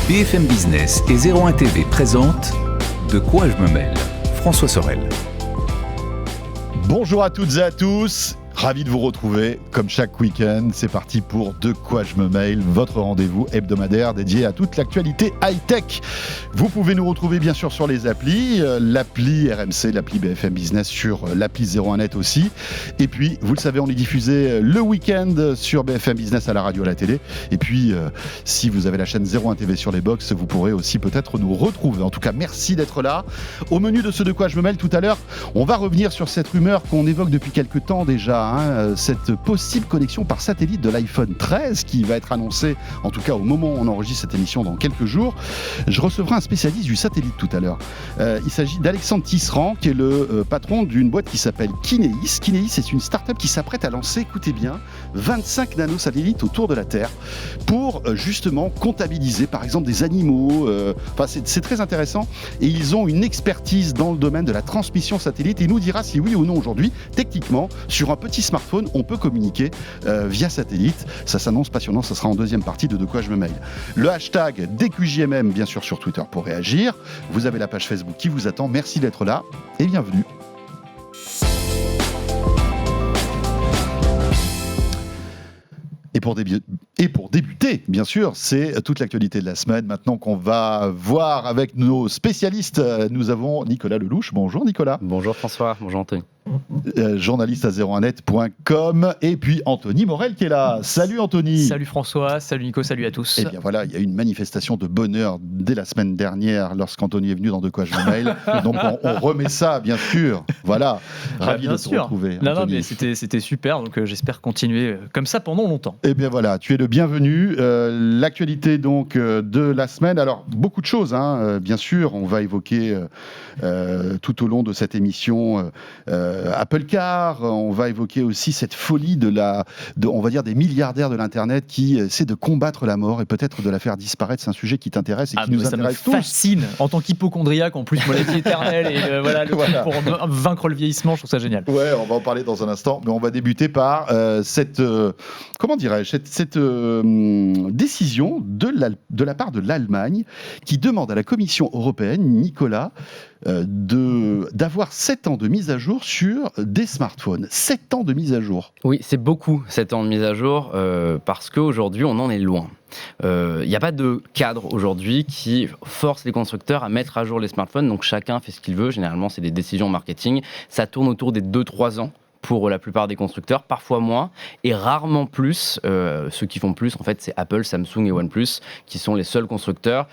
BFM Business et 01 TV présentent De quoi je me mêle ? François Sorel. Bonjour à toutes et à tous. Ravi de vous retrouver, comme chaque week-end. C'est parti pour De quoi je me mêle, votre rendez-vous hebdomadaire dédié à toute l'actualité high-tech. Vous pouvez nous retrouver bien sûr sur les applis, l'appli RMC, l'appli BFM Business, sur l'appli 01net aussi. Et puis, vous le savez, on est diffusé le week-end sur BFM Business à la radio, à la télé. Et puis, si vous avez la chaîne 01 TV sur les box, vous pourrez aussi peut-être nous retrouver. En tout cas, merci d'être là. Au menu de ce De quoi je me mêle tout à l'heure, on va revenir sur cette rumeur qu'on évoque depuis quelques temps déjà, cette possible connexion par satellite de l'iPhone 13 qui va être annoncée, en tout cas au moment où on enregistre cette émission dans quelques jours. Je recevrai un spécialiste du satellite tout à l'heure. Il s'agit d'Alexandre Tisserand, qui est le patron d'une boîte qui s'appelle Kineis. Kineis, c'est une start-up qui s'apprête à lancer, écoutez bien, 25 nanosatellites autour de la Terre pour justement comptabiliser par exemple des animaux. C'est très intéressant et ils ont une expertise dans le domaine de la transmission satellite et il nous dira si oui ou non aujourd'hui, techniquement, sur un petit smartphone, on peut communiquer via satellite. Ça s'annonce passionnant, ça sera en deuxième partie de quoi je me mêle. Le hashtag DQJMM, bien sûr, sur Twitter pour réagir. Vous avez la page Facebook qui vous attend. Merci d'être là et bienvenue. Et pour débuter, bien sûr, c'est toute l'actualité de la semaine. Maintenant qu'on va voir avec nos spécialistes, nous avons Nicolas Lelouch. Bonjour Nicolas. Bonjour François, bonjour Anthony. Journaliste à 01net.com et puis Anthony Morel qui est là. Salut Anthony. Salut François, salut Nico, salut à tous. Et bien voilà, il y a eu une manifestation de bonheur dès la semaine dernière lorsqu'Anthony est venu dans De quoi je me mêle. Donc on remet ça, bien sûr. Voilà, ravi de te retrouver. Non, mais c'était super, donc j'espère continuer comme ça pendant longtemps. Et bien voilà, tu es le bienvenu. L'actualité donc de la semaine. Alors beaucoup de choses, bien sûr. On va évoquer tout au long de cette émission Apple Car, on va évoquer aussi cette folie on va dire des milliardaires de l'internet qui essaient de combattre la mort et peut-être de la faire disparaître. C'est un sujet qui t'intéresse et qui nous intéresse tous. Ça me fascine en tant qu'hypocondriaque, en plus moi la vie éternelle et pour vaincre le vieillissement, je trouve ça génial. Ouais, on va en parler dans un instant, mais on va débuter par cette décision de la part de l'Allemagne qui demande à la Commission européenne, Nicolas, d'avoir 7 ans de mise à jour sur des smartphones. 7 ans de mise à jour. Oui, c'est beaucoup 7 ans de mise à jour parce qu'aujourd'hui on en est loin. Il n'y a pas de cadre aujourd'hui qui force les constructeurs à mettre à jour les smartphones, donc chacun fait ce qu'il veut. Généralement c'est des décisions marketing, ça tourne autour des 2-3 ans pour la plupart des constructeurs, parfois moins, et rarement plus. Ceux qui font plus, en fait, c'est Apple, Samsung et OnePlus, qui sont les seuls constructeurs.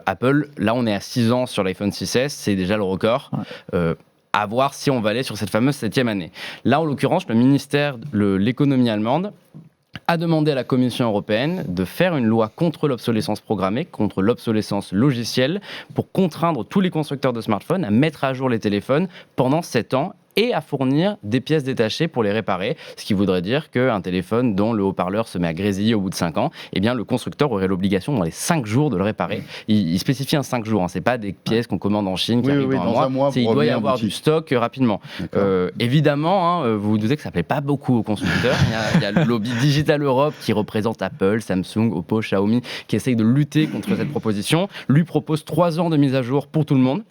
Apple, là, on est à 6 ans sur l'iPhone 6S, c'est déjà le record. Ouais. À voir si on va aller sur cette fameuse 7e année. Là, en l'occurrence, le ministère de l'économie allemande a demandé à la Commission européenne de faire une loi contre l'obsolescence programmée, contre l'obsolescence logicielle, pour contraindre tous les constructeurs de smartphones à mettre à jour les téléphones pendant 7 ans et à fournir des pièces détachées pour les réparer, ce qui voudrait dire qu'un téléphone dont le haut-parleur se met à grésiller au bout de 5 ans, eh bien le constructeur aurait l'obligation dans les 5 jours de le réparer. Il spécifie un 5 jours, c'est pas des pièces qu'on commande en Chine qui arrivent dans un mois, il doit y avoir du stock rapidement. Évidemment, vous vous doutez que ça plaît pas beaucoup aux constructeurs. Il y a le lobby Digital Europe qui représente Apple, Samsung, Oppo, Xiaomi, qui essaye de lutter contre cette proposition. Lui propose 3 ans de mise à jour pour tout le monde.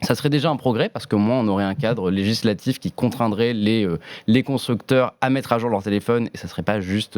Ça serait déjà un progrès parce qu'au moins on aurait un cadre législatif qui contraindrait les constructeurs à mettre à jour leur téléphone et ça ne serait pas juste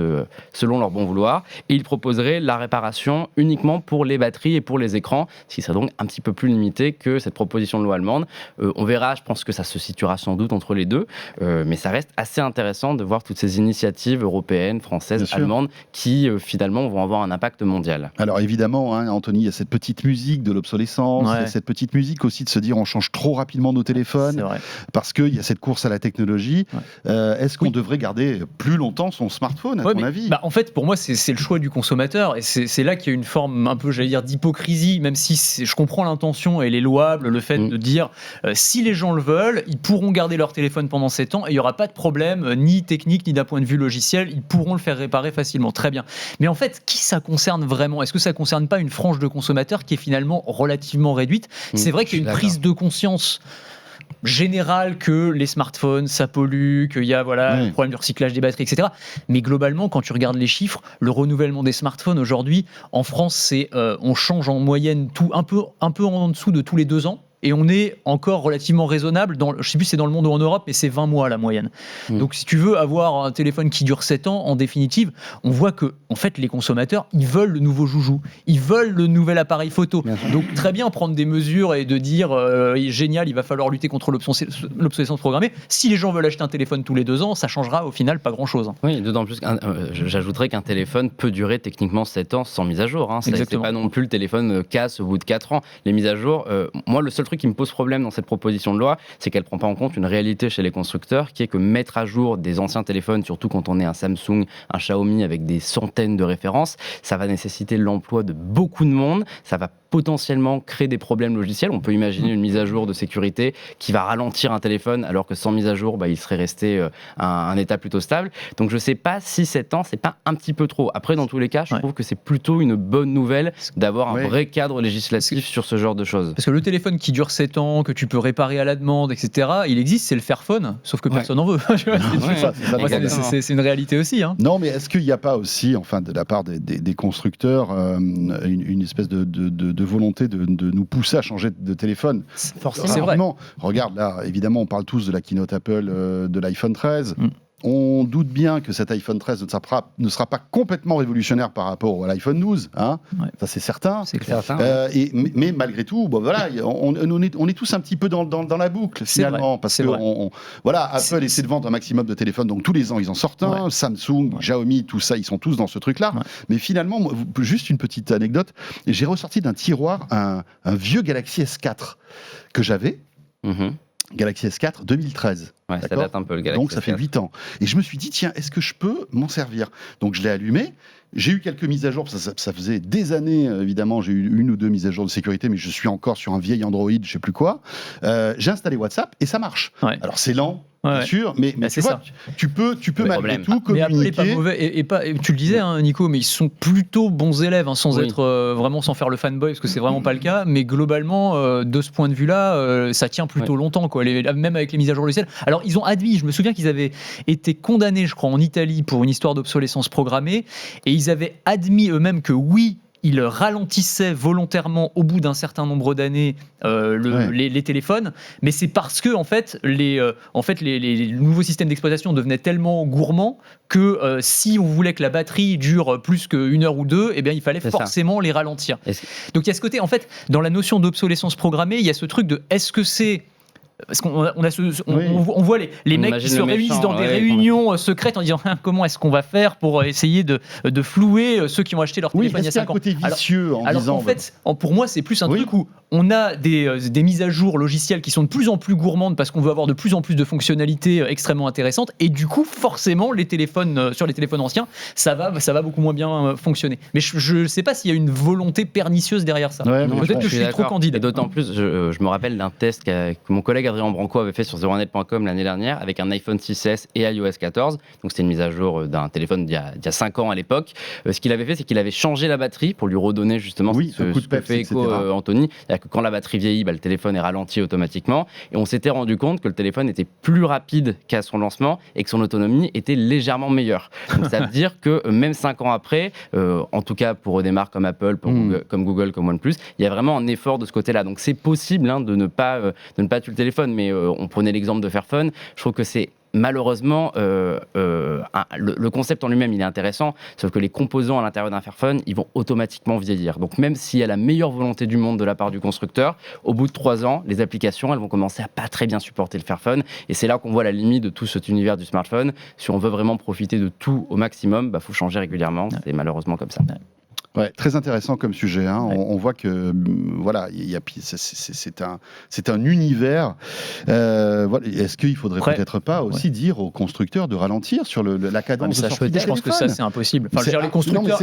selon leur bon vouloir. Et il proposerait la réparation uniquement pour les batteries et pour les écrans, ce qui serait donc un petit peu plus limité que cette proposition de loi allemande. On verra, je pense que ça se situera sans doute entre les deux, mais ça reste assez intéressant de voir toutes ces initiatives européennes, françaises, allemandes qui finalement vont avoir un impact mondial. Alors évidemment, Anthony, il y a cette petite musique de l'obsolescence, il y a cette petite musique aussi de se dire on change trop rapidement nos téléphones parce qu'il y a cette course à la technologie. Est-ce qu'on devrait garder plus longtemps son smartphone, à ton avis ? En fait, pour moi, c'est le choix du consommateur et c'est là qu'il y a une forme un peu, j'allais dire, d'hypocrisie, même si je comprends l'intention et elle est louable, le fait de dire si les gens le veulent, ils pourront garder leur téléphone pendant 7 ans et il n'y aura pas de problème, ni technique, ni d'un point de vue logiciel, ils pourront le faire réparer facilement. Très bien. Mais en fait, qui ça concerne vraiment ? Est-ce que ça ne concerne pas une frange de consommateurs qui est finalement relativement réduite ? C'est vrai qu'il y a une prise de conscience général que les smartphones, ça pollue, qu'il y a le problème du recyclage des batteries, etc. Mais globalement, quand tu regardes les chiffres, le renouvellement des smartphones aujourd'hui, en France, on change en moyenne un peu en dessous de tous les 2 ans. Et on est encore relativement raisonnable, je ne sais plus si c'est dans le monde ou en Europe, mais c'est 20 mois la moyenne. Donc si tu veux avoir un téléphone qui dure 7 ans, en définitive, on voit que en fait, les consommateurs, ils veulent le nouveau joujou, ils veulent le nouvel appareil photo. Donc très bien prendre des mesures et de dire génial, il va falloir lutter contre l'obsolescence programmée. Si les gens veulent acheter un téléphone tous les 2 ans, ça changera au final pas grand-chose. Oui, d'autant plus j'ajouterais qu'un téléphone peut durer techniquement 7 ans sans mise à jour. C'est pas non plus le téléphone casse au bout de 4 ans. Les mises à jour, moi le seul truc qui me pose problème dans cette proposition de loi, c'est qu'elle ne prend pas en compte une réalité chez les constructeurs qui est que mettre à jour des anciens téléphones, surtout quand on est un Samsung, un Xiaomi avec des centaines de références, ça va nécessiter l'emploi de beaucoup de monde, ça va potentiellement créer des problèmes logiciels. On peut imaginer une mise à jour de sécurité qui va ralentir un téléphone alors que sans mise à jour, il serait resté à un état plutôt stable. Donc je ne sais pas si 7 ans, c'est pas un petit peu trop. Après, dans tous les cas, je trouve que c'est plutôt une bonne nouvelle d'avoir un vrai cadre législatif sur ce genre de choses. Parce que le téléphone qui dure 7 ans, que tu peux réparer à la demande, etc., il existe, c'est le Fairphone, sauf que personne n'en veut. C'est une réalité aussi. Non, mais est-ce qu'il n'y a pas aussi, de la part des constructeurs, une espèce de volonté de nous pousser à changer de téléphone? Forcément, c'est vrai. Regarde, là, évidemment, on parle tous de la keynote Apple de l'iPhone 13. On doute bien que cet iPhone 13 ne sera pas complètement révolutionnaire par rapport à l'iPhone 12, ça c'est certain. C'est clair. Mais malgré tout, on est tous un petit peu dans la boucle finalement, parce que Apple essaie de vendre un maximum de téléphones, donc tous les ans ils en sortent un. Samsung, Xiaomi, tout ça, ils sont tous dans ce truc-là. Mais finalement, juste une petite anecdote, j'ai ressorti d'un tiroir un vieux Galaxy S4 que j'avais. Galaxy S4 2013. Ça date un peu le Galaxy. Donc ça fait 8 ans. Et je me suis dit, tiens, est-ce que je peux m'en servir? Donc je l'ai allumé. J'ai eu quelques mises à jour, ça faisait des années, évidemment, j'ai eu 1 ou 2 mises à jour de sécurité, mais je suis encore sur un vieil Android, je sais plus quoi. J'ai installé WhatsApp et ça marche. Alors c'est lent, bien sûr, mais tu vois, tu peux malgré tout communiquer. Mais Apple n'est pas mauvais, et tu le disais, Nico, mais ils sont plutôt bons élèves, sans être vraiment, sans faire le fanboy, parce que c'est vraiment pas le cas, mais globalement, de ce point de vue-là, ça tient plutôt longtemps, même avec les mises à jour logicielles. Alors ils ont admis, je me souviens qu'ils avaient été condamnés, je crois, en Italie pour une histoire d'obsolescence programmée, et ils avaient admis eux-mêmes que oui, ils ralentissaient volontairement au bout d'un certain nombre d'années les téléphones, mais c'est parce que les nouveaux systèmes d'exploitation devenaient tellement gourmands que si on voulait que la batterie dure plus qu'1 heure ou 2, il fallait forcément les ralentir. Donc il y a ce côté, dans la notion d'obsolescence programmée, il y a ce truc de est-ce que c'est... Parce qu'on on voit les mecs qui se réunissent dans des réunions secrètes en disant comment est-ce qu'on va faire pour essayer de flouer ceux qui ont acheté leur téléphone il y a 5 ans. Oui, il y a un côté vicieux en disant... En fait, pour moi, c'est plus un truc où on a des mises à jour logicielles qui sont de plus en plus gourmandes parce qu'on veut avoir de plus en plus de fonctionnalités extrêmement intéressantes, et du coup, forcément, les téléphones, sur les téléphones anciens, ça va beaucoup moins bien fonctionner. Mais je ne sais pas s'il y a une volonté pernicieuse derrière ça. Peut-être que je suis trop candide. Et d'autant plus, je me rappelle d'un test que mon collègue Adrien Branco avait fait sur 01net.com l'année dernière avec un iPhone 6S et iOS 14. Donc c'était une mise à jour d'un téléphone d'il y a 5 ans à l'époque. Ce qu'il avait fait, c'est qu'il avait changé la batterie pour lui redonner justement ce coup de peps, fait écho Anthony. C'est-à-dire que quand la batterie vieillit, le téléphone est ralenti automatiquement. Et on s'était rendu compte que le téléphone était plus rapide qu'à son lancement et que son autonomie était légèrement meilleure. Donc ça veut dire que même 5 ans après, en tout cas pour des marques comme Apple, comme Google, comme OnePlus, il y a vraiment un effort de ce côté-là. Donc c'est possible de ne pas tuer le téléphone, mais on prenait l'exemple de Fairphone. Je trouve que c'est malheureusement, le concept en lui-même, il est intéressant, sauf que les composants à l'intérieur d'un Fairphone, ils vont automatiquement vieillir. Donc même s'il y a la meilleure volonté du monde de la part du constructeur, au bout de 3 ans, les applications, elles vont commencer à pas très bien supporter le Fairphone. Et c'est là qu'on voit la limite de tout cet univers du smartphone. Si on veut vraiment profiter de tout au maximum, faut changer régulièrement. C'est malheureusement comme ça. Ouais, très intéressant comme sujet. On voit que c'est un univers. Est-ce qu'il faudrait peut-être pas aussi dire aux constructeurs de ralentir sur la cadence de sortie des téléphones? Je pense que ça c'est impossible. Les constructeurs,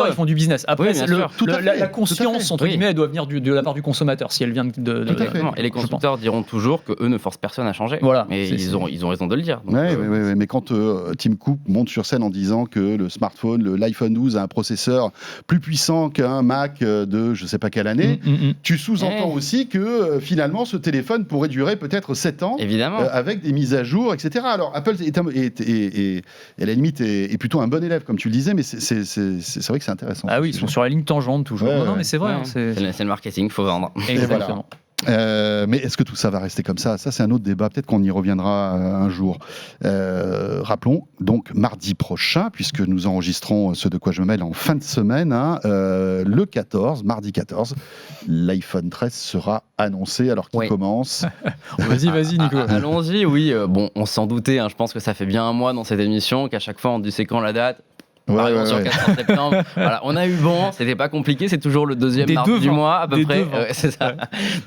ils font du business. Après, la conscience entre guillemets, elle doit venir de la part du consommateur si elle vient de. Et les constructeurs diront toujours que eux ne forcent personne à changer. Mais ils ont raison de le dire. Mais quand Tim Cook monte sur scène en disant que le smartphone, l'iPhone 12 a un processeur plus puissant qu'un Mac de je sais pas quelle année, tu sous-entends aussi que finalement ce téléphone pourrait durer peut-être 7 ans. Évidemment. Avec des mises à jour, etc. Alors Apple est à la limite est plutôt un bon élève, comme tu le disais, mais c'est vrai que c'est intéressant. Ah oui, ils sont sur la ligne tangente toujours. Non, mais c'est vrai. C'est le marketing, il faut vendre. Exactement. Mais est-ce que tout ça va rester comme ça ? Ça, c'est un autre débat. Peut-être qu'on y reviendra un jour. Rappelons, donc, mardi prochain, puisque nous enregistrons ce De quoi je me mêle en fin de semaine, le 14, mardi 14, l'iPhone 13 sera annoncé. Alors qu'il commence. Vas-y, Nico. Allons-y, oui. Bon, on s'en doutait. Je pense que ça fait bien un mois dans cette émission qu'à chaque fois, on dit c'est quand la date ? Sur le 14 septembre. Voilà, on a eu bon, c'était pas compliqué, c'est toujours le deuxième mardi du mois à peu près. C'est ça.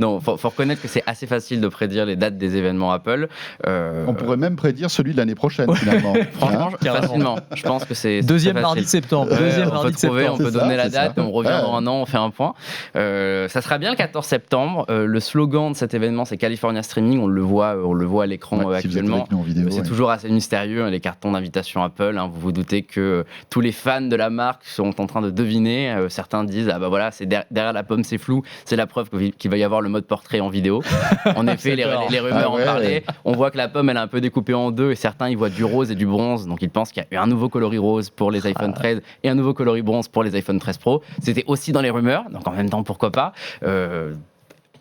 Non, faut reconnaître que c'est assez facile de prédire les dates des événements Apple. On pourrait même prédire celui de l'année prochaine finalement. Franchement, facilement. Je pense que c'est deuxième mardi de septembre. On peut donner la date, et on revient dans un an, on fait un point. Ça sera bien le 14 septembre. Le slogan de cet événement, c'est California Streaming. On le voit à l'écran actuellement. C'est toujours assez mystérieux, les cartons d'invitation Apple. Vous vous doutez que tous les fans de la marque sont en train de deviner. Certains disent c'est derrière la pomme c'est flou, c'est la preuve qu'il va y avoir le mode portrait en vidéo. En effet, les rumeurs en parlaient. On voit que la pomme elle est un peu découpée en deux et certains y voient du rose et du bronze, donc ils pensent qu'il y a eu un nouveau coloris rose pour les iPhone 13 et un nouveau coloris bronze pour les iPhone 13 Pro. C'était aussi dans les rumeurs, donc en même temps pourquoi pas.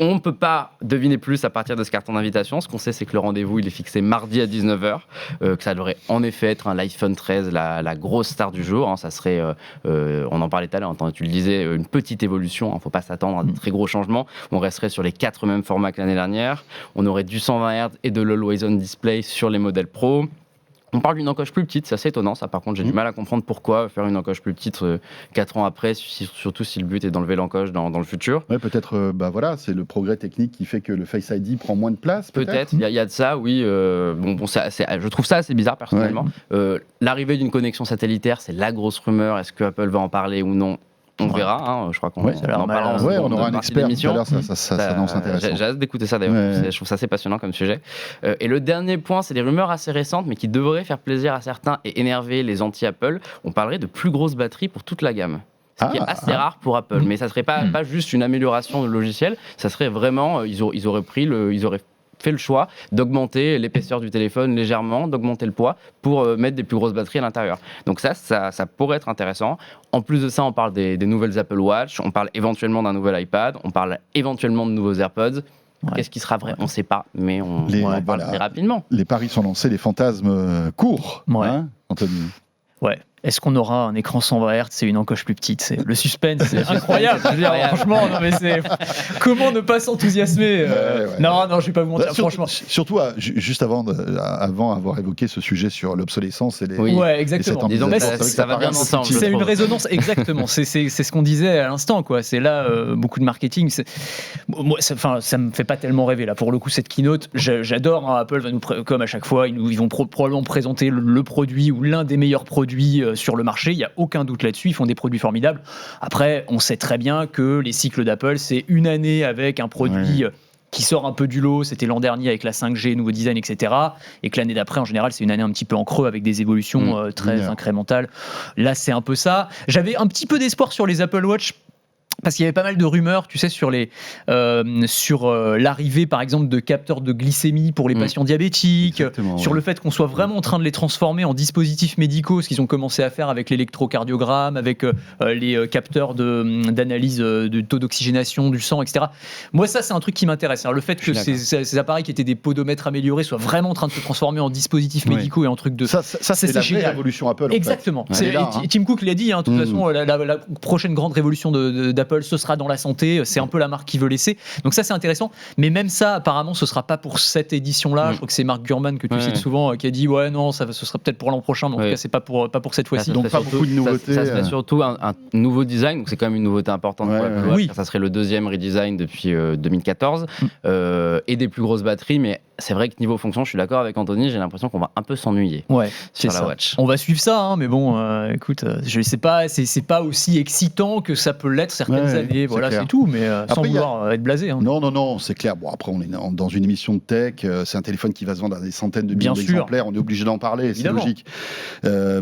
On ne peut pas deviner plus à partir de ce carton d'invitation. Ce qu'on sait, c'est que le rendez-vous, il est fixé mardi à 19h, que ça devrait en effet être l'iPhone 13, la grosse star du jour. Ça serait, on en parlait tout à l'heure, tu le disais, une petite évolution. Il ne faut pas s'attendre à de très gros changements. On resterait sur les 4 mêmes formats que l'année dernière. On aurait du 120 Hz et de l'Always On Display sur les modèles Pro. On parle d'une encoche plus petite, c'est assez étonnant ça. Par contre, j'ai du mal à comprendre pourquoi faire une encoche plus petite 4 ans après, surtout si le but est d'enlever l'encoche dans le futur. Ouais, peut-être, c'est le progrès technique qui fait que le Face ID prend moins de place. Peut-être, il y a de ça, oui. Je trouve ça assez bizarre personnellement. L'arrivée d'une connexion satellitaire, c'est la grosse rumeur. Est-ce que Apple va en parler ou non ? On verra, je crois qu'on en parlera. On aura un expert tout à l'heure, ça s'annonce intéressant. J'ai hâte d'écouter ça d'ailleurs, je trouve ça assez passionnant comme sujet. Et le dernier point, c'est des rumeurs assez récentes, mais qui devraient faire plaisir à certains et énerver les anti-Apple. On parlerait de plus grosses batteries pour toute la gamme. Ce qui est assez rare pour Apple, mais ça serait pas juste une amélioration de logiciel, ça serait vraiment, ils auraient fait le choix d'augmenter l'épaisseur du téléphone légèrement, d'augmenter le poids pour mettre des plus grosses batteries à l'intérieur. Donc ça pourrait être intéressant. En plus de ça, on parle des nouvelles Apple Watch, on parle éventuellement d'un nouvel iPad, on parle éventuellement de nouveaux AirPods. Qu'est-ce qui sera vrai ? On ne sait pas, mais on en parle très rapidement. Les paris sont lancés, les fantasmes courent, Anthony. Ouais. Est-ce qu'on aura un écran 120 Hz et une encoche plus petite ? C'est le suspense, c'est incroyable. Franchement, comment ne pas s'enthousiasmer ? Non, je vais pas vous mentir. Franchement, surtout juste avant avoir évoqué ce sujet sur l'obsolescence et les. Exactement. Disons que ça va bien ensemble. C'est une résonance, exactement. C'est ce qu'on disait à l'instant, quoi. C'est là beaucoup de marketing. Moi, ça me fait pas tellement rêver là. Pour le coup, cette keynote, j'adore. Apple va comme à chaque fois, ils vont probablement présenter le produit ou l'un des meilleurs produits sur le marché, il n'y a aucun doute là-dessus, ils font des produits formidables. Après, on sait très bien que les cycles d'Apple, c'est une année avec un produit qui sort un peu du lot, c'était l'an dernier avec la 5G, nouveau design, etc. Et que l'année d'après, en général, c'est une année un petit peu en creux avec des évolutions très incrémentales. Là, c'est un peu ça. J'avais un petit peu d'espoir sur les Apple Watch, parce qu'il y avait pas mal de rumeurs, tu sais, sur l'arrivée, par exemple, de capteurs de glycémie pour les patients diabétiques, sur le fait qu'on soit vraiment en train de les transformer en dispositifs médicaux, ce qu'ils ont commencé à faire avec l'électrocardiogramme, avec les capteurs d'analyse de taux d'oxygénation du sang, etc. Moi, ça, c'est un truc qui m'intéresse. Alors, le fait que ces appareils qui étaient des podomètres améliorés soient vraiment en train de se transformer en dispositifs médicaux et en trucs de... Ça c'est la vraie révolution Apple. Exactement. Tim Cook l'a dit, de toute façon, la prochaine grande révolution d'Apple, ce sera dans la santé, c'est un peu la marque qui veut laisser. Donc ça, c'est intéressant. Mais même ça, apparemment, ce sera pas pour cette édition-là. Je crois que c'est Mark Gurman que tu cites souvent qui a dit ce sera peut-être pour l'an prochain, mais en tout cas, c'est pas pour cette fois-ci. Donc pas beaucoup de nouveautés. Ça serait surtout un nouveau design, donc c'est quand même une nouveauté importante pour Apple Watch. Ça serait le deuxième redesign depuis 2014 et des plus grosses batteries, mais c'est vrai que niveau fonction, je suis d'accord avec Anthony, j'ai l'impression qu'on va un peu s'ennuyer sur la Watch. On va suivre ça, hein, mais bon, écoute, je sais pas, c'est pas aussi excitant que ça peut l'être certaines années. Voilà, c'est tout, mais sans vouloir être blasé. Hein. Non, c'est clair. Bon, après, on est dans une émission de tech, c'est un téléphone qui va se vendre à des centaines de millions d'exemplaires, on est obligé d'en parler, évidemment. C'est logique.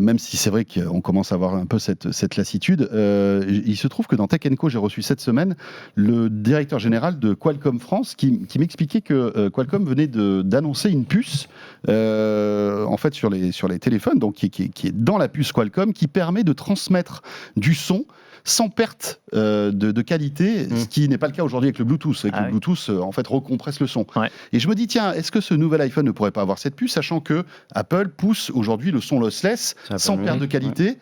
Même si c'est vrai qu'on commence à avoir un peu cette lassitude. Il se trouve que dans Tech & Co, j'ai reçu cette semaine le directeur général de Qualcomm France qui m'expliquait que Qualcomm venait d'annoncer une puce en fait sur les téléphones, donc qui est dans la puce Qualcomm, qui permet de transmettre du son sans perte de qualité, ce qui n'est pas le cas aujourd'hui avec le Bluetooth. Le Bluetooth, en fait, recompresse le son. Ouais. Et je me dis, tiens, est-ce que ce nouvel iPhone ne pourrait pas avoir cette puce, sachant que Apple pousse aujourd'hui le son lossless, sans perte de qualité,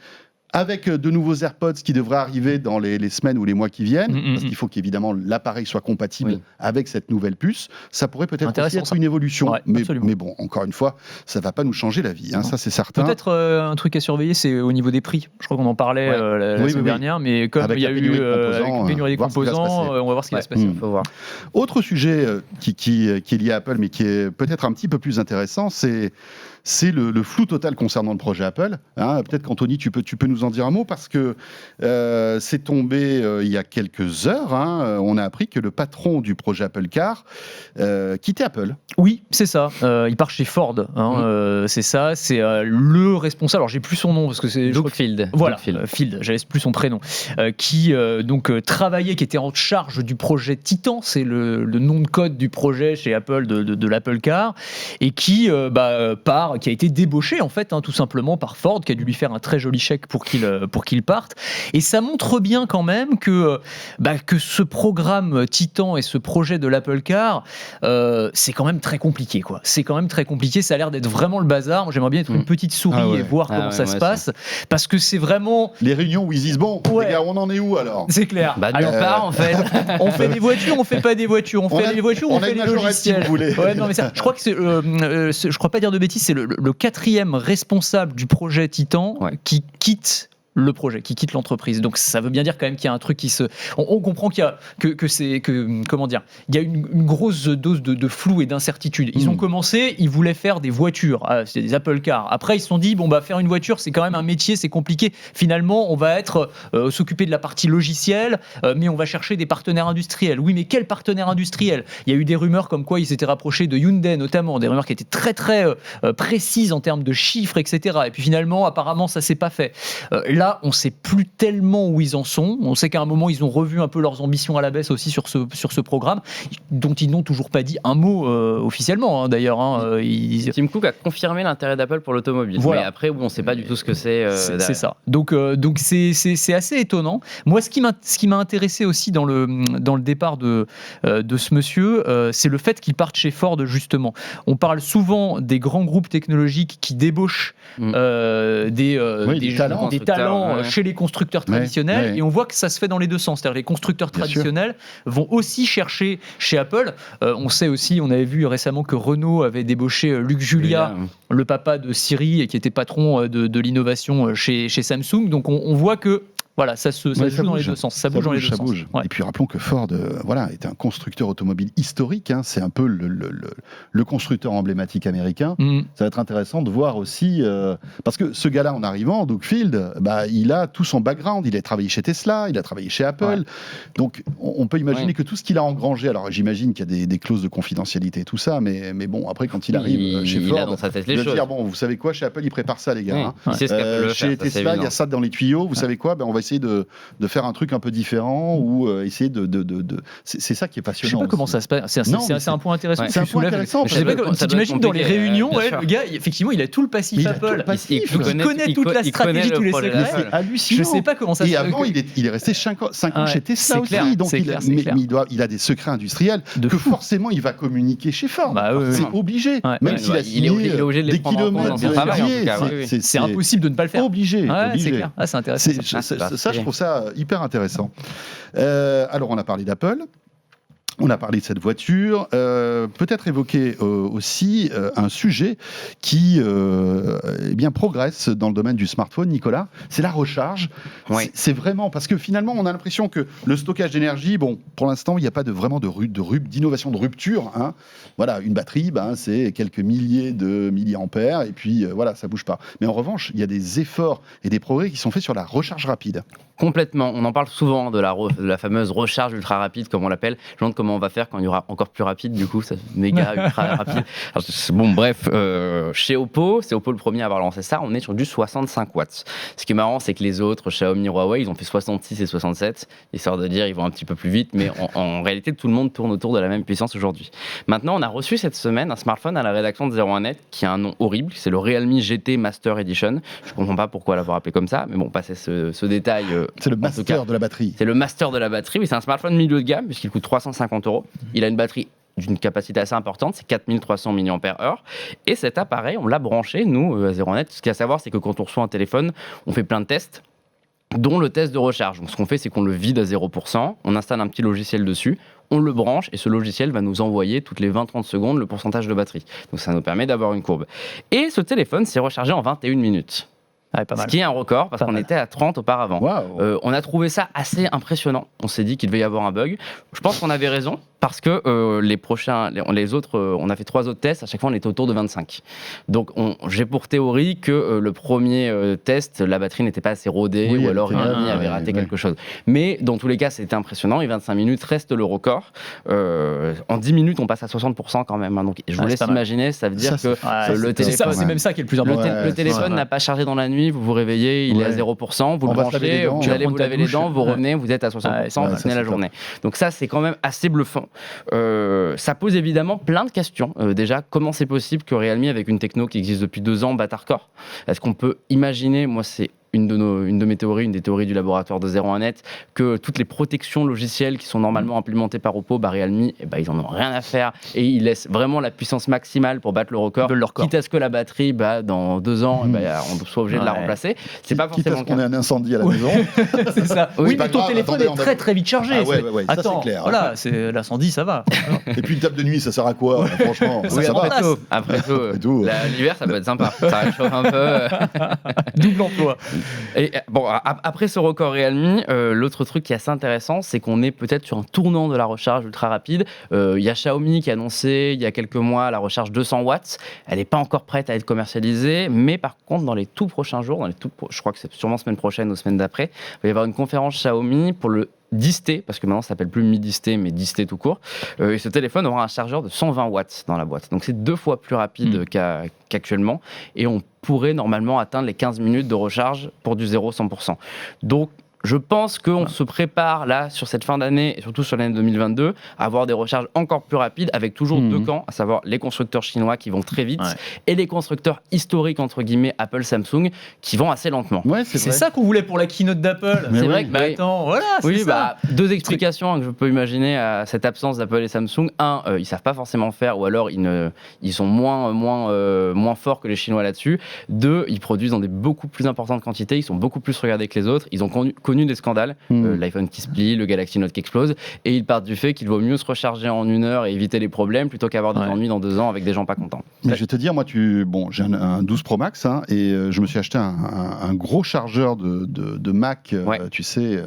avec de nouveaux AirPods qui devraient arriver dans les semaines ou les mois qui viennent, parce qu'il faut qu'évidemment l'appareil soit compatible avec cette nouvelle puce, ça pourrait peut-être aussi être une évolution. Mais bon, encore une fois, ça ne va pas nous changer la vie, hein, ça c'est certain. Peut-être un truc à surveiller, c'est au niveau des prix. Je crois qu'on en parlait la semaine dernière, mais comme il y a eu une pénurie des composants, on va voir ce qui va se passer. Faut voir. Autre sujet qui est lié à Apple, mais qui est peut-être un petit peu plus intéressant, c'est le flou total concernant le projet Apple. Hein, peut-être qu'Anthony, tu peux nous en dire un mot, parce que c'est tombé il y a quelques heures. Hein, on a appris que le patron du projet Apple Car quittait Apple. Oui, c'est ça. Il part chez Ford. Hein, c'est ça. C'est le responsable. Alors, j'ai plus son nom parce que c'est Doug Field. Voilà, Field. J'avais plus son prénom. Qui donc travaillait, qui était en charge du projet Titan. C'est le nom de code du projet chez Apple de l'Apple Car, et qui part, qui a été débauché en fait, hein, tout simplement par Ford, qui a dû lui faire un très joli chèque pour qu'il parte. Et ça montre bien quand même que ce programme Titan et ce projet de l'Apple Car, c'est quand même très compliqué, quoi. C'est quand même très compliqué. Ça a l'air d'être vraiment le bazar. Moi, j'aimerais bien être une petite souris et voir comment ça se passe, parce que c'est vraiment les réunions où ils disent bon, les gars, on en est où alors ? C'est clair. Nulle part en fait. On fait des voitures, on fait pas des voitures. On fait des voitures, on fait des logiciels. Si vous voulez. Ouais, non, mais ça, je crois que je crois pas dire de bêtises, c'est le quatrième responsable du projet Titan qui quitte le projet, qui quitte l'entreprise. Donc ça veut bien dire quand même qu'il y a un truc qui se... On comprend qu'il y a comment dire, il y a une grosse dose de flou et d'incertitude. Ils ont commencé, ils voulaient faire des voitures, c'est des Apple Cars. Après ils se sont dit faire une voiture, c'est quand même un métier, c'est compliqué. Finalement, on va s'occuper de la partie logicielle, mais on va chercher des partenaires industriels. Oui, mais quels partenaires industriels ? Il y a eu des rumeurs comme quoi ils s'étaient rapprochés de Hyundai notamment, des rumeurs qui étaient très très précises en termes de chiffres, etc. Et puis finalement, apparemment, ça s'est pas fait. Là, on ne sait plus tellement où ils en sont. On sait qu'à un moment, ils ont revu un peu leurs ambitions à la baisse aussi sur ce programme, dont ils n'ont toujours pas dit un mot officiellement, hein, d'ailleurs. Hein, Tim Cook a confirmé l'intérêt d'Apple pour l'automobile. Voilà. Mais après, on ne sait pas du tout ce que c'est. C'est ça. Donc c'est assez étonnant. Moi, ce qui m'a intéressé aussi dans le départ de ce monsieur, c'est le fait qu'il parte chez Ford, justement. On parle souvent des grands groupes technologiques qui débauchent des talents chez les constructeurs traditionnels, et on voit que ça se fait dans les deux sens. C'est-à-dire les constructeurs traditionnels vont aussi chercher chez Apple. On sait aussi, on avait vu récemment que Renault avait débauché Luc Julia, le papa de Siri, et qui était patron de l'innovation chez Samsung. Donc on voit que voilà, ça joue dans les deux sens. Ça bouge dans les deux sens. Ouais. Et puis rappelons que Ford est un constructeur automobile historique. Hein. C'est un peu le constructeur emblématique américain. Ça va être intéressant de voir aussi, parce que ce gars-là, en arrivant, Doug Field, il a tout son background. Il a travaillé chez Tesla, il a travaillé chez Apple. Ouais. Donc on peut imaginer que tout ce qu'il a engrangé, alors j'imagine qu'il y a des clauses de confidentialité et tout ça, mais bon, après quand il arrive chez Ford, il a dans sa tête les il va choses. Dire, bon, vous savez quoi, chez Apple, ils préparent ça, les gars. Hein. Il sait ce qu'Apple veut chez faire, Tesla, il y a ça dans les tuyaux. Vous savez quoi, on va essayer de faire un truc un peu différent, ou essayer de... C'est ça qui est passionnant. Je sais pas comment ça se passe. C'est un point intéressant. C'est un point intéressant. Tu t'imagines dans les réunions, le gars, effectivement, il a tout le passif Apple. Il connaît toute la stratégie, tous les secrets. C'est hallucinant. Je sais pas comment ça se passe. Et avant, il est resté 5 ans chez Tesla aussi. Donc il a des secrets industriels que forcément il va communiquer chez Ford. C'est obligé. Même s'il a signé des kilomètres de travail. C'est impossible de ne pas le faire. Obligé. C'est clair. C'est intéressant. Ça, je trouve ça hyper intéressant. Alors, on a parlé d'Apple. On a parlé de cette voiture, peut-être évoquer aussi un sujet qui progresse dans le domaine du smartphone, Nicolas, c'est la recharge. Oui. C'est vraiment, parce que finalement on a l'impression que le stockage d'énergie, pour l'instant il n'y a pas d'innovation de rupture. Hein. Voilà, une batterie, c'est quelques milliers de milliampères et puis ça bouge pas. Mais en revanche, il y a des efforts et des progrès qui sont faits sur la recharge rapide. Complètement. On en parle souvent de la fameuse recharge ultra rapide, comme on l'appelle. Je me demande comment on va faire quand il y aura encore plus rapide, du coup, ça méga ultra rapide. Alors, chez Oppo, c'est Oppo le premier à avoir lancé ça, on est sur du 65 watts. Ce qui est marrant, c'est que les autres, Xiaomi, Huawei, ils ont fait 66 et 67, histoire de dire ils vont un petit peu plus vite, mais en réalité, tout le monde tourne autour de la même puissance aujourd'hui. Maintenant, on a reçu cette semaine un smartphone à la rédaction de 01net qui a un nom horrible, c'est le Realme GT Master Edition. Je comprends pas pourquoi l'avoir appelé comme ça, mais bon, passer ce détail. C'est le master de la batterie. C'est le master de la batterie, oui, c'est un smartphone milieu de gamme, puisqu'il coûte 350 €. Il a une batterie d'une capacité assez importante, c'est 4300 mAh. Et cet appareil, on l'a branché, nous, à 01net. Ce qu'il y a à savoir, c'est que quand on reçoit un téléphone, on fait plein de tests, dont le test de recharge. Donc, ce qu'on fait, c'est qu'on le vide à 0%, on installe un petit logiciel dessus, on le branche et ce logiciel va nous envoyer toutes les 20-30 secondes le pourcentage de batterie. Donc, ça nous permet d'avoir une courbe. Et ce téléphone s'est rechargé en 21 minutes. Ah, pas mal. Ce qui est un record parce qu'on était à 30 auparavant. Wow. On a trouvé ça assez impressionnant. On s'est dit qu'il devait y avoir un bug. Je pense qu'on avait raison parce que les autres, on a fait 3 autres tests. À chaque fois, on était autour de 25. Donc, j'ai pour théorie que le premier test, la batterie n'était pas assez rodée ou alors Realme avait raté quelque chose. Mais dans tous les cas, c'était impressionnant. Et 25 minutes reste le record. En 10 minutes, on passe à 60% quand même. Hein. Donc, je vous laisse imaginer. Ça veut dire que le téléphone, c'est même ça qui est le plus important. Le téléphone n'a pas chargé dans la nuit. Vous vous réveillez, il est à 0%, vous le branchez, vous allez vous laver les dents, vous revenez, vous êtes à 60%, vous tenez la journée. Donc ça, c'est quand même assez bluffant. Ça pose évidemment plein de questions. Déjà, comment c'est possible que Realme, avec une techno qui existe depuis 2 ans, batte hardcore ? Est-ce qu'on peut imaginer, moi c'est une de mes théories, une des théories du laboratoire de 01net, que toutes les protections logicielles qui sont normalement implémentées par Oppo, Realme, ils en ont rien à faire et ils laissent vraiment la puissance maximale pour battre le record. Quitte à ce que la batterie, dans 2 ans, on soit obligé de la remplacer. C'est pas forcément le cas. Quitte à ce qu'on ait un incendie à la maison. C'est ça. Oui, mais ton téléphone est très très vite chargé. Attends, ça c'est clair. Voilà, l'incendie, ça va. Et puis une table de nuit, ça sert à quoi ? Franchement, oui, ça va. Après tout, l'hiver, ça peut être sympa. Ça réchauffe un peu. Double emploi. Et bon, après ce record Realme, l'autre truc qui est assez intéressant, c'est qu'on est peut-être sur un tournant de la recharge ultra rapide. Il y a Xiaomi qui a annoncé il y a quelques mois la recharge 200 watts. Elle n'est pas encore prête à être commercialisée, mais par contre, dans les tout prochains jours, je crois que c'est sûrement semaine prochaine ou semaine d'après, il va y avoir une conférence Xiaomi pour le 10T, parce que maintenant ça s'appelle plus Mi 10T, mais 10T tout court. Et ce téléphone aura un chargeur de 120 watts dans la boîte. Donc c'est 2 fois plus rapide qu'actuellement. Et on pourrait normalement atteindre les 15 minutes de recharge pour du 0-100%. Donc je pense qu'on se prépare là sur cette fin d'année et surtout sur l'année 2022 à avoir des recharges encore plus rapides avec toujours 2 camps, à savoir les constructeurs chinois qui vont très vite et les constructeurs historiques entre guillemets Apple, Samsung qui vont assez lentement. Ouais, c'est ça qu'on voulait pour la keynote d'Apple. C'est vrai que attends, voilà, c'est ça. 2 explications que je peux imaginer à cette absence d'Apple et Samsung. Un, ils savent pas forcément faire ou alors ils sont moins forts que les Chinois là-dessus. 2, ils produisent dans des beaucoup plus importantes quantités, ils sont beaucoup plus regardés que les autres, ils ont connu des scandales, l'iPhone qui se plie, le Galaxy Note qui explose, et ils partent du fait qu'il vaut mieux se recharger en 1 heure et éviter les problèmes plutôt qu'avoir des ennuis dans 2 ans avec des gens pas contents. Mais je vais te dire, moi, j'ai un 12 Pro Max et je me suis acheté un gros chargeur de Mac, tu sais.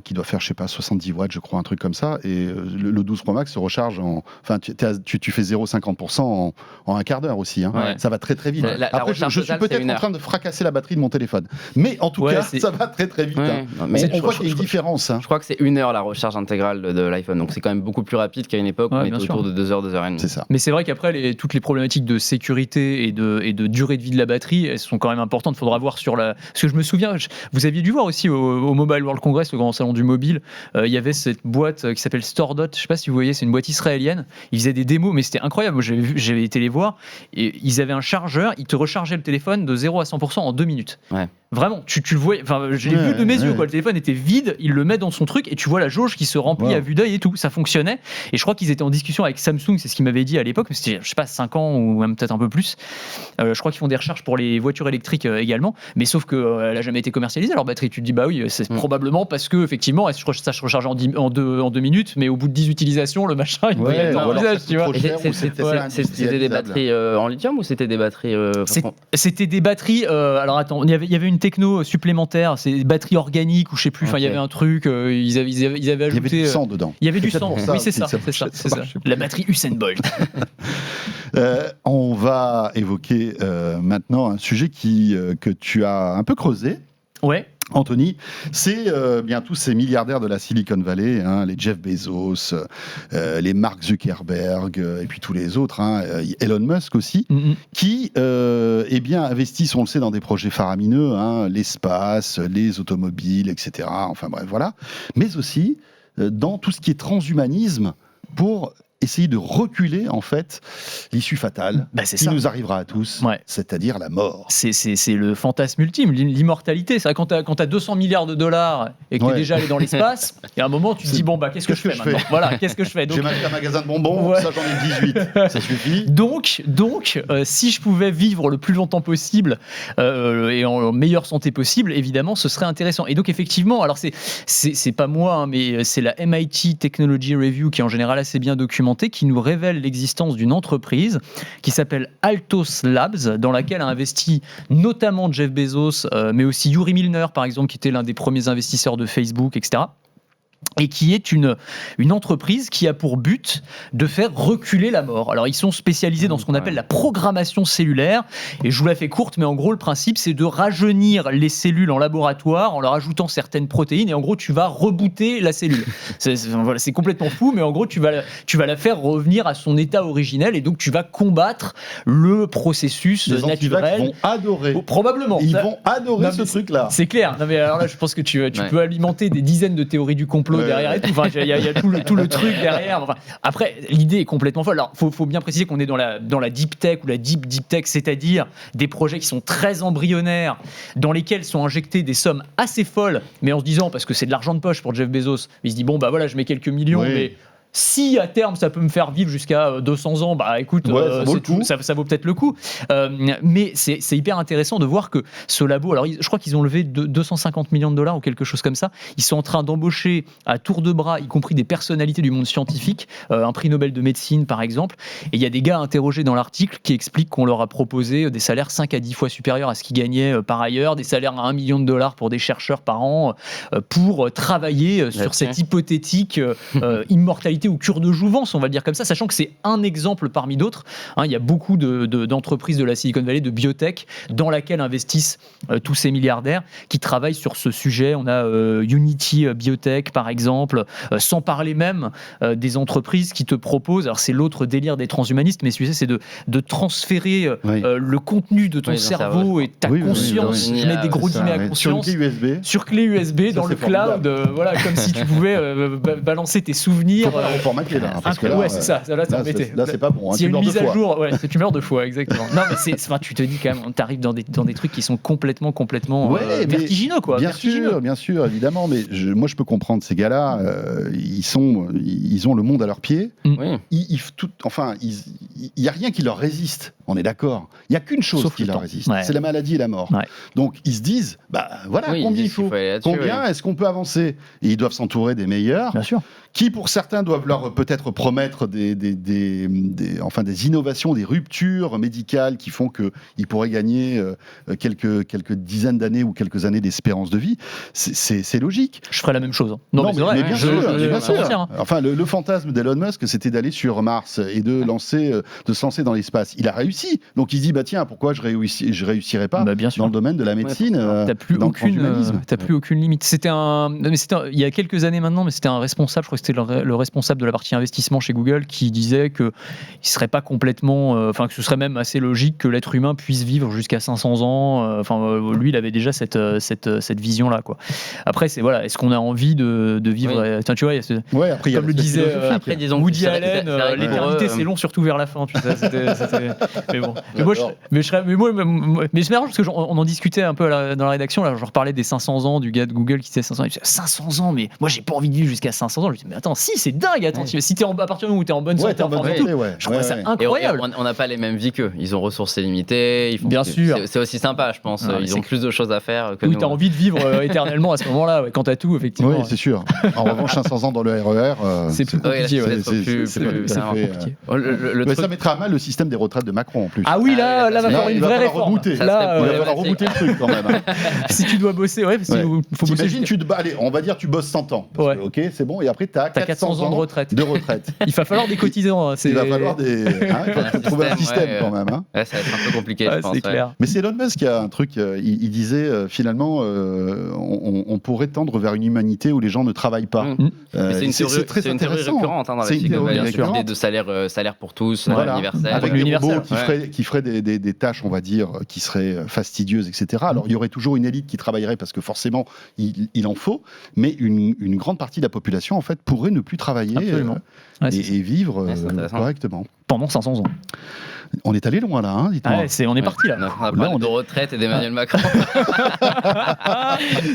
Qui doit faire, je sais pas, 70 watts, je crois, un truc comme ça. Et le 12 Pro Max se recharge enfin, tu fais 0,50% en un quart d'heure aussi. Hein. Ça va très très vite. Après, je suis peut-être en train de fracasser la batterie de mon téléphone. Mais en tout cas, ça va très très vite. On voit qu'il y a une différence. Je crois que c'est 1 heure la recharge intégrale de l'iPhone. Donc c'est quand même beaucoup plus rapide qu'à une époque où on était autour de 2 heures, 2 heures et demie. C'est ça. Mais c'est vrai qu'après, toutes les problématiques de sécurité et de durée de vie de la batterie, elles sont quand même importantes. Il faudra voir sur la. Parce que je me souviens, vous aviez dû voir aussi au Mobile World Congress, le grand salon du mobile, il y avait cette boîte qui s'appelle StoreDot, je sais pas si vous voyez, c'est une boîte israélienne, ils faisaient des démos, mais c'était incroyable, j'avais été les voir, et ils avaient un chargeur, ils te rechargeaient le téléphone de 0 à 100% en 2 minutes. Vraiment, tu le vois, enfin, je l'ai vu de mes yeux, quoi. Le téléphone était vide, il le met dans son truc et tu vois la jauge qui se remplit à vue d'œil et tout. Ça fonctionnait. Et je crois qu'ils étaient en discussion avec Samsung, c'est ce qu'ils m'avaient dit à l'époque, mais c'était, je sais pas, 5 ans ou même peut-être un peu plus. Je crois qu'ils font des recherches pour les voitures électriques également, mais sauf qu'elle n'a jamais été commercialisée leur batterie. Tu te dis, bah oui, c'est probablement parce que, effectivement, ça se recharge en 2 minutes, mais au bout de 10 utilisations, le machin, il Ouais, dans le visage, tu vois. C'était des batteries en lithium ou c'était des batteries C'était des batteries. Alors attends, il y avait une techno supplémentaire, c'est des batteries organiques ou je sais plus. Enfin, il y avait un truc. Ils avaient ajouté. Il y avait du sang dedans. Il y avait du sang. Oui, c'est ça. La batterie Usain Bolt. On va évoquer maintenant un sujet que tu as un peu creusé. Ouais. Anthony, c'est bien tous ces milliardaires de la Silicon Valley, les Jeff Bezos, les Mark Zuckerberg et puis tous les autres, Elon Musk aussi, qui investissent, on le sait, dans des projets faramineux, l'espace, les automobiles, etc. Enfin bref, voilà. Mais aussi dans tout ce qui est transhumanisme pour essayer de reculer en fait l'issue fatale qui nous arrivera à tous, c'est-à-dire la mort. C'est le fantasme ultime, l'immortalité. Ça, quand t'as 200 milliards de dollars et que t'es déjà allé dans l'espace, il y a un moment tu te dis bon bah qu'est-ce que je fais maintenant ? Voilà, qu'est-ce que je fais ? J'ai mal fait un magasin de bonbons, ça j'en ai 18, ça suffit. Donc si je pouvais vivre le plus longtemps possible et en meilleure santé possible, évidemment ce serait intéressant. Et donc effectivement, alors c'est pas moi, mais c'est la MIT Technology Review qui est en général assez bien documentée, qui nous révèle l'existence d'une entreprise qui s'appelle Altos Labs, dans laquelle a investi notamment Jeff Bezos, mais aussi Yuri Milner, par exemple, qui était l'un des premiers investisseurs de Facebook, etc. Et qui est une entreprise qui a pour but de faire reculer la mort. Alors, ils sont spécialisés dans ce qu'on appelle la programmation cellulaire, et je vous la fais courte, mais en gros, le principe, c'est de rajeunir les cellules en laboratoire en leur ajoutant certaines protéines, et en gros, tu vas rebooter la cellule. C'est complètement fou, mais en gros, tu vas la faire revenir à son état originel, et donc tu vas combattre le processus naturel. Ils vont adorer. Probablement. Ils vont adorer ce truc-là. C'est clair. Non, mais alors là, je pense que tu peux alimenter des dizaines de théories du complot derrière et tout. Enfin, il y a tout le truc derrière. Enfin, après, l'idée est complètement folle. Alors, faut bien préciser qu'on est dans la deep tech ou la deep tech, c'est-à-dire des projets qui sont très embryonnaires, dans lesquels sont injectées des sommes assez folles, mais en se disant, parce que c'est de l'argent de poche pour Jeff Bezos, il se dit bon bah voilà, je mets quelques millions, mais si à terme ça peut me faire vivre jusqu'à 200 ans, bah écoute, ça vaut peut-être le coup. Mais c'est hyper intéressant de voir que ce labo, alors je crois qu'ils ont levé 250 millions de dollars ou quelque chose comme ça. Ils sont en train d'embaucher à tour de bras, y compris des personnalités du monde scientifique, un prix Nobel de médecine par exemple. Et il y a des gars interrogés dans l'article qui expliquent qu'on leur a proposé des salaires 5 à 10 fois supérieurs à ce qu'ils gagnaient par ailleurs, des salaires à $1 million pour des chercheurs par an pour travailler sur cette hypothétique immortalité ou cure de jouvence, on va le dire comme ça, sachant que c'est un exemple parmi d'autres. Il y a beaucoup d'entreprises de la Silicon Valley, de biotech, dans laquelle investissent tous ces milliardaires qui travaillent sur ce sujet. On a Unity Biotech, par exemple, sans parler même des entreprises qui te proposent, alors c'est l'autre délire des transhumanistes, mais celui-ci, c'est de transférer le contenu de ton cerveau et ta conscience, je mets des gros guillemets à conscience, sur clé USB dans le cloud, voilà, comme si tu pouvais balancer tes souvenirs. Formaté là, parce que là, c'est ça. Là, c'est pas bon. S'il y a une mise à jour, tu meurs 2 fois, exactement. Non, mais tu te dis quand même, t'arrives dans des trucs qui sont complètement vertigineux, quoi. Bien sûr, évidemment. Mais moi, je peux comprendre ces gars-là. Ils ont le monde à leurs pieds. Il y a rien qui leur résiste. On est d'accord. Il y a qu'une chose qui leur résiste, c'est la maladie et la mort. Donc ils se disent, combien il faut, combien est-ce qu'on peut avancer ? Et ils doivent s'entourer des meilleurs. Bien sûr. Qui pour certains doivent leur peut-être promettre des innovations, des ruptures médicales qui font qu'ils pourraient gagner quelques dizaines d'années ou quelques années d'espérance de vie. C'est logique. Je ferais la même chose. Non, mais bien sûr. Enfin, le fantasme d'Elon Musk, c'était d'aller sur Mars et de se lancer dans l'espace. Il a réussi. Donc il se dit, tiens, pourquoi je réussirais pas dans le domaine de la médecine, t'as plus aucune limite. Il y a quelques années maintenant, mais c'était un responsable, je crois que c'était le responsable de la partie investissement chez Google, qui disait que il serait pas complètement, que ce serait même assez logique que l'être humain puisse vivre jusqu'à 500 ans. Lui, il avait déjà cette vision-là, quoi. Après, est-ce qu'on a envie de vivre tu vois, après, comme le disait disons Woody Allen, l'éternité c'est long, surtout vers la fin. Mais bon. Mais c'est marrant parce que on en discutait un peu dans la rédaction. Là, je reparlais des 500 ans du gars de Google qui disait 500 ans. Il disait 500 ans, mais moi j'ai pas envie de vivre jusqu'à 500 ans. Je me dis mais attends, si c'est dingue. Attends, si t'es à partir du moment où t'es en bonne santé, je trouve ça incroyable. On n'a pas les mêmes vies qu'eux. Ils ont ressources limitées. Bien sûr. C'est aussi sympa, je pense. Ils ont plus de choses à faire que nous. Oui, t'as envie de vivre éternellement à ce moment-là, quand t'as tout, effectivement. Oui, c'est sûr. En revanche, 500 ans dans le RER, c'est plus compliqué. Ça mettra à mal le système des retraites de Macron en plus. Ah oui, là, va falloir une vraie réforme. Il va falloir rebooter le truc quand même. Si tu dois bosser, parce qu'il faut bosser. T'imagines, allez, on va dire tu bosses 100 ans. Ok, c'est bon, et après t'as 400 ans de retraite. Il va falloir des cotisants. Il va falloir trouver un système quand même. Ça va être un peu compliqué, je pense. C'est clair. Mais c'est Elon Musk qui a un truc, il disait finalement on pourrait tendre vers une humanité où les gens ne travaillent pas. C'est très intéressant. Récurrente dans la l'idée de salaire pour tous, universel. Avec des robots qui feraient des tâches, on va dire, qui seraient fastidieuses, etc. Alors il y aurait toujours une élite qui travaillerait parce que forcément il en faut, mais une grande partie de la population en fait pourrait ne plus travailler et vivre correctement. Pendant 500 ans. On est allé loin là, hein, dites-moi. On est parti là. On a parlé de retraite et d'Emmanuel Macron.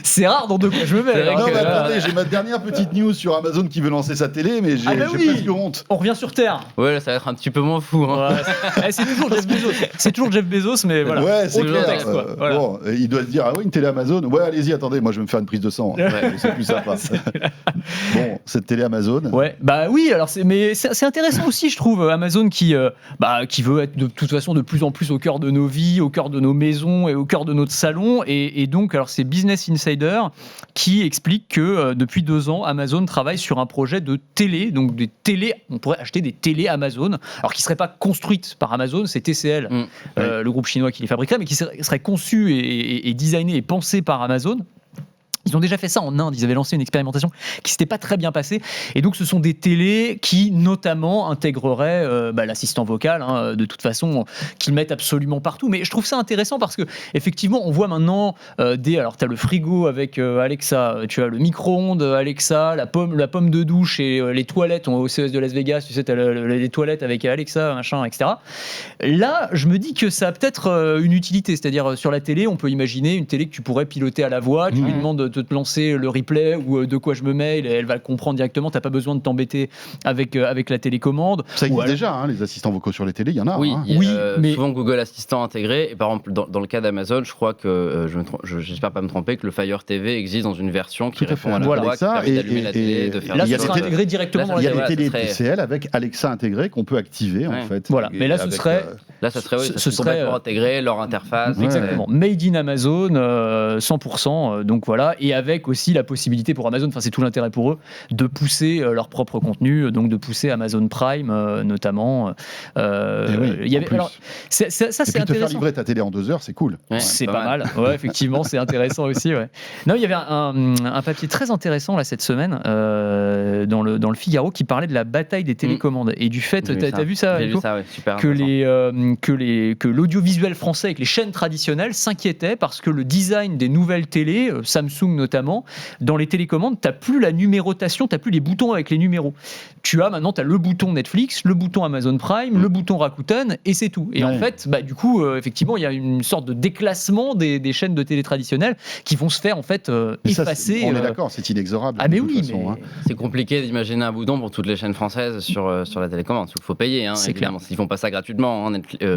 C'est rare dans De quoi je me mets. Non, mais attendez, j'ai ma dernière petite news sur Amazon qui veut lancer sa télé, mais j'ai presque honte. On revient sur Terre. Ouais, ça va être un petit peu moins fou. C'est toujours Jeff Bezos. C'est toujours Jeff Bezos, mais voilà. Ouais, c'est clair. Texte, voilà. Bon, il doit se dire, ah oui, une télé Amazon. Ouais, allez-y, attendez, moi je vais me faire une prise de sang. C'est plus sympa. Bon, cette télé Amazon. Ouais, bah oui, alors c'est intéressant aussi, je trouve, Amazon qui veut être de toute façon de plus en plus au cœur de nos vies, au cœur de nos maisons et au cœur de notre salon. Et donc, alors c'est Business Insider qui explique que depuis 2 ans, Amazon travaille sur un projet de télé, donc des télés, on pourrait acheter des télés Amazon, alors qui ne seraient pas construites par Amazon, c'est TCL, le groupe chinois qui les fabriquerait, mais qui seraient conçus et designés et pensés par Amazon. Ils ont déjà fait ça en Inde, ils avaient lancé une expérimentation qui s'était pas très bien passée. Et donc ce sont des télés qui notamment intégreraient l'assistant vocal, de toute façon, qu'ils mettent absolument partout. Mais je trouve ça intéressant parce que effectivement on voit maintenant alors tu as le frigo avec Alexa, tu as le micro-ondes Alexa, la pomme de douche et les toilettes au CES de Las Vegas, tu sais, tu as les toilettes avec Alexa, machin, etc. Là, je me dis que ça a peut-être une utilité, c'est-à-dire sur la télé, on peut imaginer une télé que tu pourrais piloter à la voix, tu lui demandes de te lancer le replay ou De quoi je me mêle, elle va le comprendre directement, t'as pas besoin de t'embêter avec la télécommande. Ça existe déjà, les assistants vocaux sur les télés, il y en a. Oui, mais souvent Google Assistant intégré, et par exemple dans le cas d'Amazon, je crois que, j'espère pas me tromper, que le Fire TV existe dans une version qui répond à la voix, qui permet d'allumer la télé, de faire là, ça sera intégré directement dans la télé. Il y a des télés TCL avec Alexa intégré qu'on peut activer en fait. Voilà, mais là ce serait... Là, ça serait complètement intégré, leur interface. Exactement. Made in Amazon, 100%. Donc voilà, et avec aussi la possibilité pour Amazon, enfin c'est tout l'intérêt pour eux, de pousser leur propre contenu, donc de pousser Amazon Prime notamment. Il y avait, alors, ça c'est intéressant. Te faire livrer ta télé en 2 heures, c'est cool. C'est pas mal. Ouais, effectivement, c'est intéressant aussi. Ouais. Non, il y avait un papier très intéressant là cette semaine dans le Figaro qui parlait de la bataille des télécommandes et du fait, t'as vu ça, J'ai vu ça, ouais, super que l'audiovisuel français avec les chaînes traditionnelles s'inquiétait parce que le design des nouvelles télés, Samsung notamment, dans les télécommandes, t'as plus la numérotation, t'as plus les boutons avec les numéros. Maintenant, t'as le bouton Netflix, le bouton Amazon Prime, le bouton Rakuten, et c'est tout. Et en fait, du coup, effectivement, il y a une sorte de déclassement des chaînes de télé traditionnelles qui vont se faire en fait effacer. On est d'accord, c'est inexorable. Ah mais oui, mais... c'est compliqué d'imaginer un bouton pour toutes les chaînes françaises sur la télécommande. Il faut payer, c'est évidemment. Clair. Ils font pas ça gratuitement,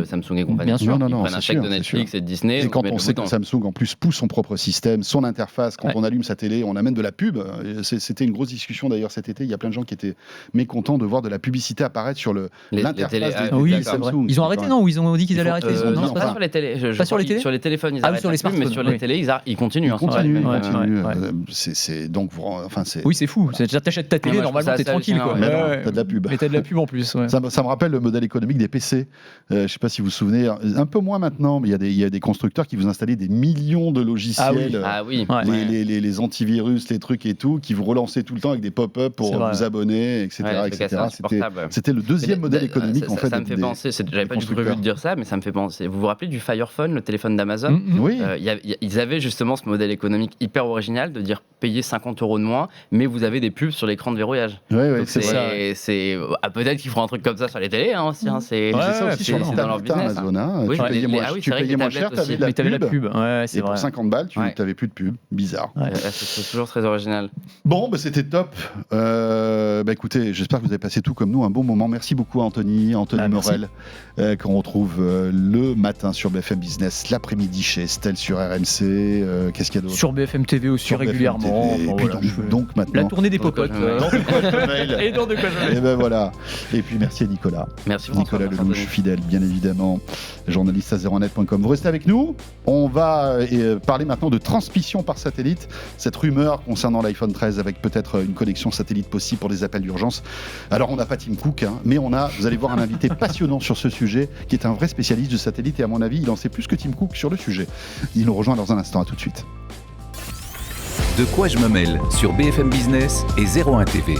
Samsung et compagnie. Bien sûr, ils prennent un chèque de Netflix et de Disney. Et quand on sait que Samsung en plus pousse son propre système, son interface, quand on allume sa télé, on amène de la pub. C'était une grosse discussion d'ailleurs cet été. Il y a plein de gens qui étaient mécontents de voir de la publicité apparaître sur l'interface de Samsung. Ils ont arrêté, non? Ou ils ont dit qu'ils allaient arrêter? Non, pas sur les télés. Pas sur les télés? Sur les téléphones, ils arrêtent sur les smartphones, mais sur les télés, ils continuent. C'est donc, enfin, c'est. Oui, c'est fou. T'achètes ta télé, normalement, t'es tranquille. T'as de la pub. Mais t'as de la pub en plus. Ça me rappelle le modèle économique des PC. Je sais pas si vous vous souvenez, un peu moins maintenant, mais il y a des constructeurs qui vous installent des millions de logiciels, les antivirus, les trucs et tout, qui vous relançaient tout le temps avec des pop-up pour vous abonner, etc. C'était le deuxième modèle économique en fait. Ça me fait penser, j'avais pas du tout prévu de dire ça, mais ça me fait penser. Vous vous rappelez du Fire Phone, le téléphone d'Amazon? Oui. Ils avaient justement ce modèle économique hyper original de dire payer 50 € de moins, mais vous avez des pubs sur l'écran de verrouillage. Oui, c'est ça. Peut-être qu'ils feront un truc comme ça sur les télés aussi. C'est dans leur putain, business. Amazon, hein. Oui, Tu payais moins, oui, tu c'est vrai que payais les moins cher, tablettes aussi. t'avais Mais t'avais de la la pub. pub. Ouais, c'est Et vrai. pour 50 balles, tu Ouais. n'avais plus de pub. Bizarre. Ouais. C'est toujours très original. Bon, bah, c'était top. Écoutez, j'espère que vous avez passé tout comme nous un bon moment. Merci beaucoup à Anthony Merci. Morel, qu'on retrouve le matin sur BFM Business, l'après-midi chez Estelle sur RMC. Qu'est-ce qu'il y a d'autre Sur BFM TV aussi Sur BFM régulièrement. TV. Et Enfin, puis voilà, donc maintenant. la tournée des Dans popotes. le Gmail. Et dans de quoi je Et ben voilà. Et puis merci à Nicolas. Merci François. Nicolas Lelouch, fidèle, bien évidemment, journaliste à 01net.com. Vous restez avec nous. On va parler maintenant de transmission par satellite. Cette rumeur concernant l'iPhone 13 avec peut-être une connexion satellite possible pour des appels d'urgence. Alors, on n'a pas Tim Cook, hein, mais on a, vous allez voir, un invité passionnant sur ce sujet, qui est un vrai spécialiste du satellite. Et à mon avis, il en sait plus que Tim Cook sur le sujet. Il nous rejoint dans un instant. À tout de suite. De quoi je me mêle sur BFM Business et 01 TV.